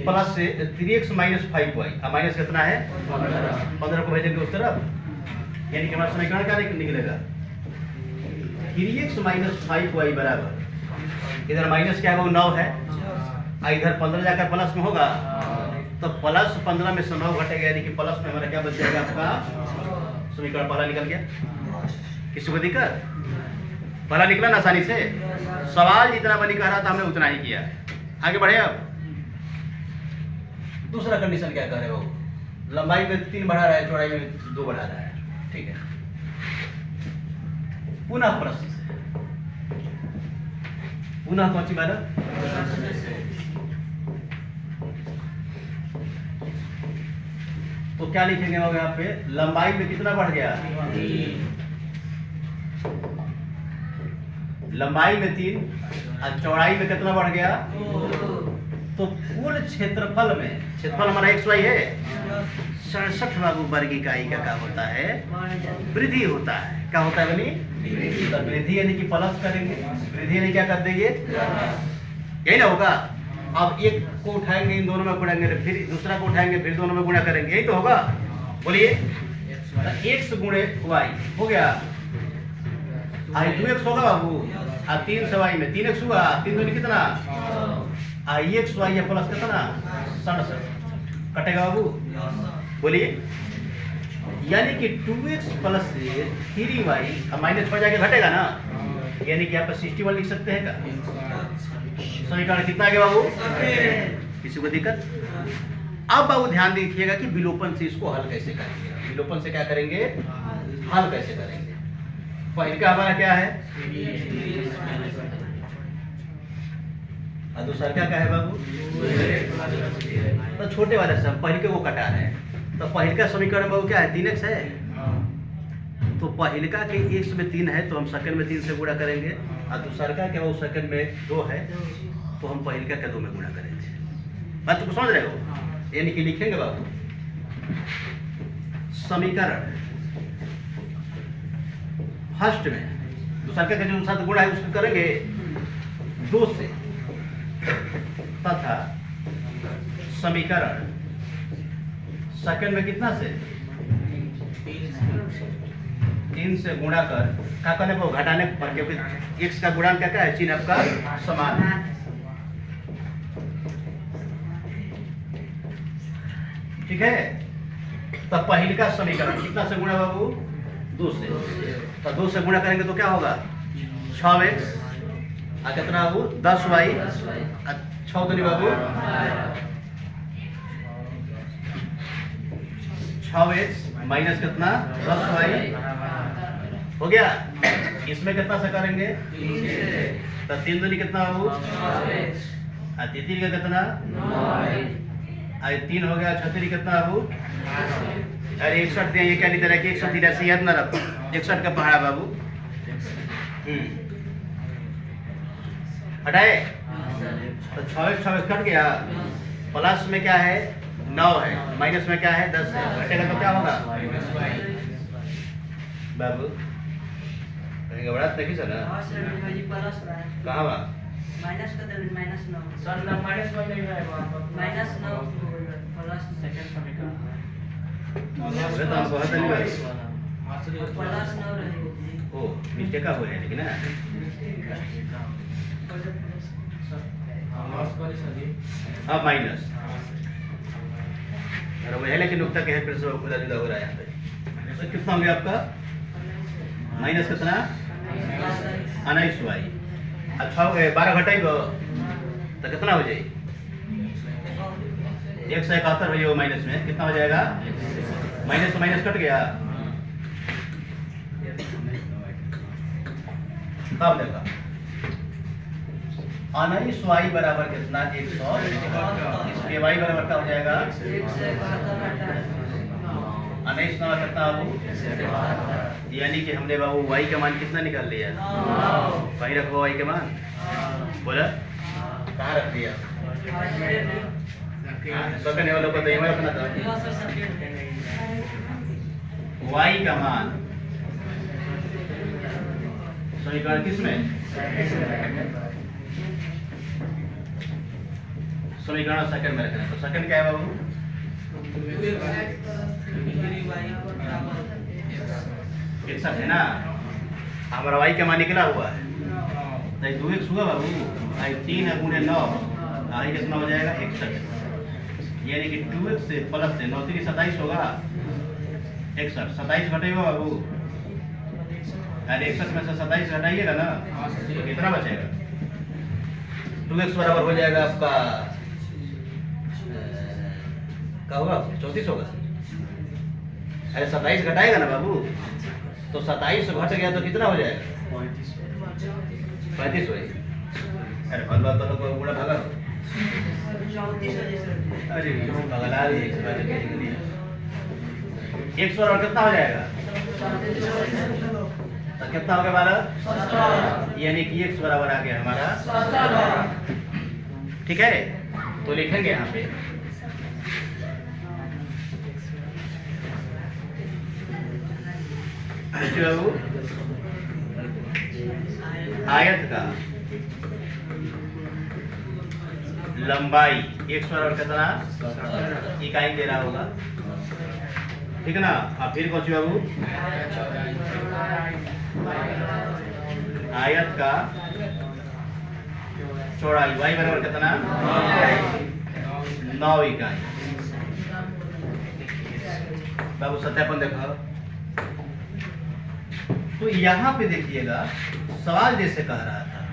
प्लस से 3x माइनस 5y। अब माइनस कितना है? 15 को भेजेंगे उस तरफ, यानी कि हमारा समीकरण क्या निकलेगा? 3x माइनस 5y बराबर, इधर माइनस क्या है वो 9 है, इधर 15 जाकर प्लस में होगा, तो प्लस 15 में से 9 घटेगा, यानी कि प्लस में हमारा क्या बच जाएगा? आपका समीकरण पहला निकल गया। किसी को दिक्कत? पहला निकला ना आसानी से। सवाल जितना बनी कह रहा था हमने उतना ही किया है। आगे बढ़े। अब दूसरा कंडीशन क्या कर रहे हो? लंबाई में 3 बढ़ा रहा है, चौड़ाई में 2 बढ़ा रहा है। ठीक है, पुनः प्रश्न से, पुनः कौन सी बात? तो क्या लिखेंगे हम यहाँ पे? लंबाई में कितना बढ़ गया? लंबाई में 3 और चौड़ाई में कितना बढ़ गया? तो कुल क्षेत्रफल में, क्षेत्रफल हमारा x y है, 67 बाबू वर्ग इकाई का क्या होता है? वृद्धि होता है। क्या होता है बनी? तो वृद्धि यानी कि प्लस करेंगे, वृद्धि यानी क्या कर देंगे? यही ना होगा। अब एक को उठाएंगे, इन दोनों में गुणाएंगे, फिर दूसरा को उठाएंगे, फिर दोनों में गुणा करेंगे, यही तो होगा। बोलिए, x गुणे y हो गया, 2x होगा बाबू, 3 से y में 3x हुआ, 3 दूनी कितना, x y या प्लस कितना 67 कटेगा बाबू, बोलिए। यानी कि 2x प्लस 3y माइनस हो जाके घटेगा ना, यानी कि आप 61 लिख सकते हैं का। समीकरण कितना आ गया बाबू, किसी को दिक्कत? अब बाबू ध्यान दीजिएगा कि विलोपन से इसको हल कैसे करेंगे। विलोपन से क्या करेंगे, हल कैसे करेंगे। पहले का हमारा क्या है, और दूसरा क्या है बाबू, तो छोटे वाले से हम पहले के वो कटा रहे हैं। तो पहले का समीकरण बाबू क्या है, 3x है। तो पहले का के x में 3 है तो हम सेकंड में 3 से गुणा करेंगे, और दूसरा का क्या वो सेकंड में 2 है तो हम पहले का 2 में गुणा करेंगे। बात तो समझ रहे हो, यानी कि लिखेंगे बाबू समीकरण फर्स्ट में दूसरा का जो साथ गुणा है उसको करेंगे 2 से, तथा समीकरण सेकंड में कितना से 3 से गुणा कर क्या करने को घटाने पर, क्योंकि x का गुणांक क्या है, चिन्ह आपका समान है। ठीक है, तो पहले का समीकरण कितना से गुणा बाबू, 2 से, तो 2 से गुणा करेंगे तो क्या होगा 6x और कितना बाबू 10y, 6 दूनी बाबू 6x माइनस कितना 10y हो गया। इसमें कितना से करेंगे, तो 3 दूनी कितना बाबू, और 3 का कितना, और 3 हो गया, 6 कितना बाबू, अरे 61 दिया, ये क्या नहीं दे रहा कि 183 याद ना रखो, 61 का पहाड़ा बाबू। हटाए तो 6x कट गया, प्लस में क्या है 9 है, माइनस में क्या है 10 है, घटेगा तो क्या होगा बाबू, कहेंगे बड़ा देखी सर कहाँ बा माइनस का दर माइनस 9 सर ना माइनस 1 नहीं है माइनस 9 प्लस सेकंड समीकरण अरे तो हमको हद नहीं भाई प्लस 9 रहेगा। ओ मिस्टेक का हो है लेकिन ना अब माइनस, अरे वो है लेकिन नुकता के है फिर से खुदा जुदा हो रहा है यहाँ पे। तो कितना हो गया आपका माइनस कितना 19y, अच्छा 12 घटाइबो तो कितना हो जाए 171 हो जाएगा, माइनस में कितना हो जाएगा, माइनस तो माइनस कट गया। तब देखा 19y बराबर कितना 100, इसलिए y बराबर क्या हो जाएगा 19 कितना बाबू, यानी कि हमने बाबू y का मान कितना निकाल लिया, कहीं रखो y के मान, बोला कहाँ रख दिया, करने वालों को तो यहाँ रखना था। y का मान समीकरण किसमें, समीकरण सेकंड में रखना, तो सेकंड क्या है बाबू, एक है ना, हमारा y का मान निकला हुआ है, तो 2x हुआ बाबू, 3 गुणे 9 आई कितना हो जाएगा 61, यानी कि 2x से प्लस से 9 3 27 होगा 61, 27 घटेगा बाबू, अरे 61 में से 27 घटाइएगा ना तो कितना बचेगा, 2x बराबर हो जाएगा आपका क्या होगा 34 होगा, अरे 27 घटाएगा ना बाबू, तो 27 घट गया तो कितना हो जाएगा 35 हो जाएगा, अरे फल बात तो लोग पूरा भागा, अरे भगला दी 100 और कितना हो जाएगा, तो कितना हो गया 12, यानी कि x बराबर आ गया हमारा, ठीक है। तो लिखेंगे यहाँ पे बाबू आयत का लंबाई 100 और कितना इकाई दे रहा होगा, ठीक है ना। अब फिर कौन सी बाबू आयत का चौड़ाई y बराबर कितना 9 इकाई। बाबू सत्यापन देखो। तो यहाँ पे देखिएगा सवाल जैसे कह रहा था,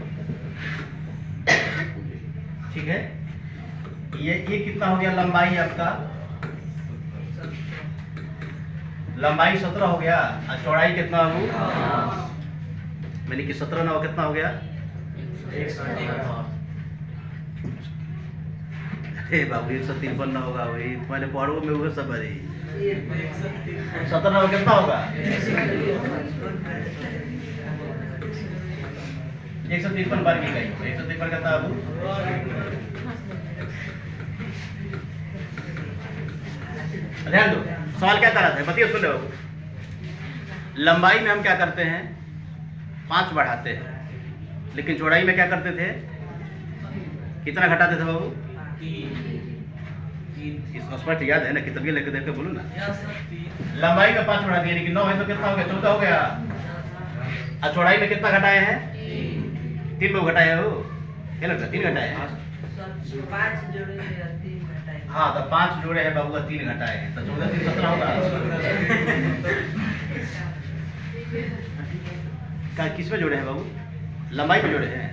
ठीक है, ये कितना हो गया लंबाई आपका, लंबाई 17 हो गया और चौड़ाई कितना हो, मैंने कि 17 9 कितना हो गया, अरे बाबू 153 ना होगा वही तुम्हारे पढ़ो में हुए सब अरे 17 9 कितना होगा 153 वर्ग इकाई। 153 कितना बाबू, ध्यान दो सवाल क्या कर रहा था बताइए, सुन लो। लंबाई में हम क्या करते हैं 5 बढ़ाते हैं, लेकिन चौड़ाई में क्या करते थे, कितना घटाते थे बाबू, 3। स्पष्ट याद है ना, कितने लेकर देख के बोलो ना। लंबाई में 5 बढ़ा दिए, लेकिन 9 है तो कितना हो गया 14 हो गया। और चौड़ाई में कितना घटाए हैं 3 लोग घटाए हो, क्या लगता है 3 घटाए हैं, 5 जोड़े 3 घटाए। हाँ तो 5 जोड़े हैं बाबू का 3 घटाए हैं, तो 14 3 17 होगा। किस में जोड़े हैं बाबू, लंबाई में जोड़े हैं,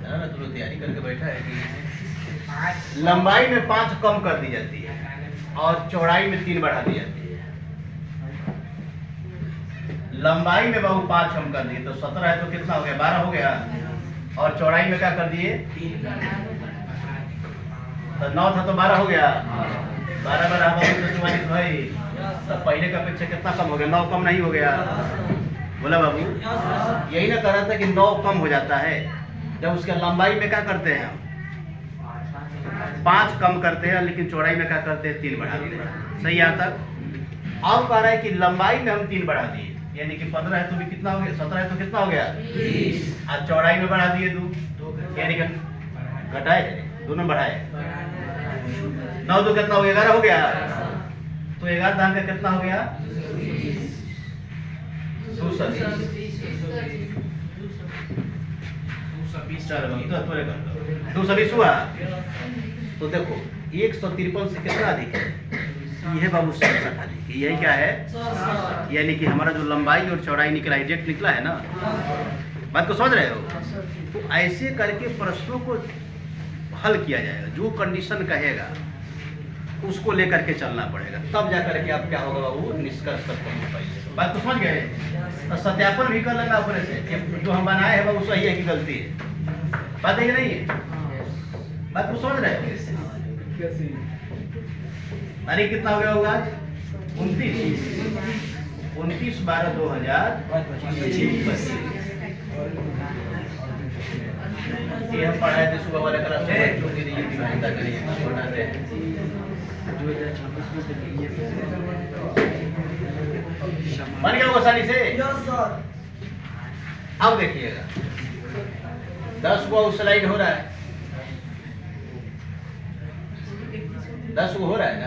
तो तैयारी करके बैठा है कि लंबाई में 5 कम कर दी जाती है और चौड़ाई में 3 बढ़ा दी जाती है। लंबाई में बाबू 5 हम कर दिए तो 17 है तो कितना हो गया 12 हो गया, और चौड़ाई में क्या कर दिए 3, तो 9 था तो 12 हो गया, 12 12 44 भाई, तो पहले का अपेक्षा कितना कम हो गया, 9 कम नहीं हो गया, बोला बाबू। यही ना कह रहा था कि 9 कम हो जाता है जब उसके लंबाई में क्या करते हैं हम 5 कम करते हैं, लेकिन चौड़ाई में क्या करते हैं 3 बढ़ा देते हैं। सही यहाँ तक। अब कह रहा है कि लंबाई में हम 3 बढ़ा दिए, यानी कि 15 है तो भी कितना हो गया, 17 है तो कितना हो गया 20, और चौड़ाई में बढ़ा दिए 2, यानी कि घटाए दोनों बढ़ाए, 9 2 कितना हो गया 11 हो गया, तो 11 दान का कितना हो गया 220 हुआ। तो देखो 153 से कितना अधिक है, यह बाबू 67 अधिक है। यही क्या है, यानी कि हमारा जो लंबाई और चौड़ाई निकला एग्जैक्ट निकला है ना, बात को समझ रहे हो। तो ऐसे करके प्रश्नों को हल किया जाएगा, जो कंडीशन कहेगा उसको लेकर के चलना पड़ेगा, तब जा करके आप क्या होगा बाबू निष्कर्ष तक पहुंच पाइए। बात तो समझ गए। तो सत्यापन भी कर लेना अपने से कि जो हम बनाए हैं बाबू सही है कि गलती है, बात है कि नहीं है, बात को समझ रहे हो। तारीख कितना हो गया होगा आज 29 12 2025। ये हम पढ़ाए थे सुबह वाले क्लास में, जो कि ये विभाजन करिए बनाते हैं 2026 बन गया आसानी से। अब देखिएगा 10 को स्लाइड हो रहा है, 10 को हो रहा है ना,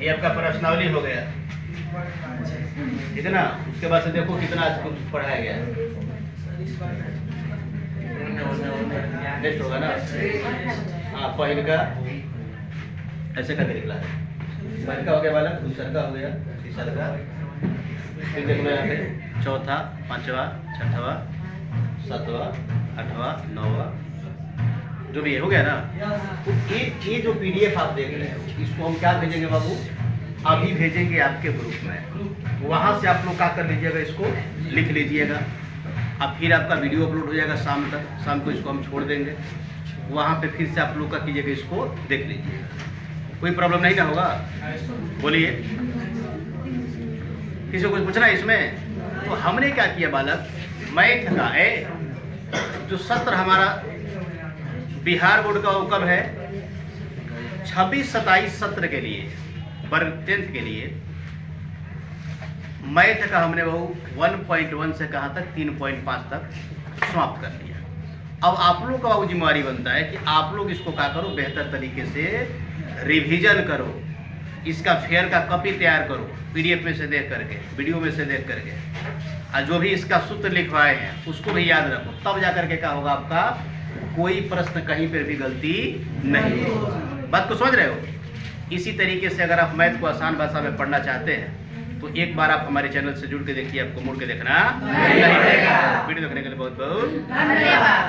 ये आपका प्रश्नावली हो गया इतना। उसके बाद से देखो कितना आज कुछ पढ़ाया गया, नेक्स्ट होगा ना। हाँ पहले का ऐसे करके निकला है, पहले का हो गया वाला, दूसरा का हो गया, तीसरा का, फिर देखना यहाँ पे चौथा, पांचवा, छठवा, सातवां, आठवां, नौवां, जो भी हो गया ना। तो ये जो PDF आप देख रहे हो, इसको हम क्या भेजेंगे बाबू, अभी भेजेंगे आपके ग्रुप में, वहाँ से आप लोग क्या कर लीजिएगा, इसको लिख लीजिएगा। अब फिर आपका वीडियो अपलोड हो जाएगा शाम तक, शाम को इसको हम छोड़ देंगे, वहाँ पे फिर से आप लोग का कीजिएगा, इसको देख लीजिएगा, कोई प्रॉब्लम नहीं ना होगा। बोलिए किसी को कुछ पूछना है इसमें। तो हमने क्या किया बालक, मैथ का जो सत्र हमारा बिहार बोर्ड का वो कब है 26-27 सत्र के लिए, वर्ग 10th के लिए मैथ का हमने वो 1.1 से कहाँ तक 3.5 तक समाप्त कर लिया। अब आप लोग का वो जिम्मेवारी बनता है कि आप लोग इसको क्या करो, बेहतर तरीके से रिवीजन करो, इसका फेयर का कॉपी तैयार करो, PDF में से देख करके, वीडियो में से देख करके, और जो भी इसका सूत्र लिखवाए हैं उसको भी याद रखो, तब जा करके क्या होगा, आपका कोई प्रश्न कहीं पर भी गलती नहीं होगी। बात को समझ रहे हो? इसी तरीके से अगर आप मैथ को आसान भाषा में पढ़ना चाहते हैं तो एक बार आप हमारे चैनल से जुड़ के देखिए, आपको मुड़ के देखना नहीं पड़ेगा। वीडियो देखने के लिए बहुत बहुत धन्यवाद।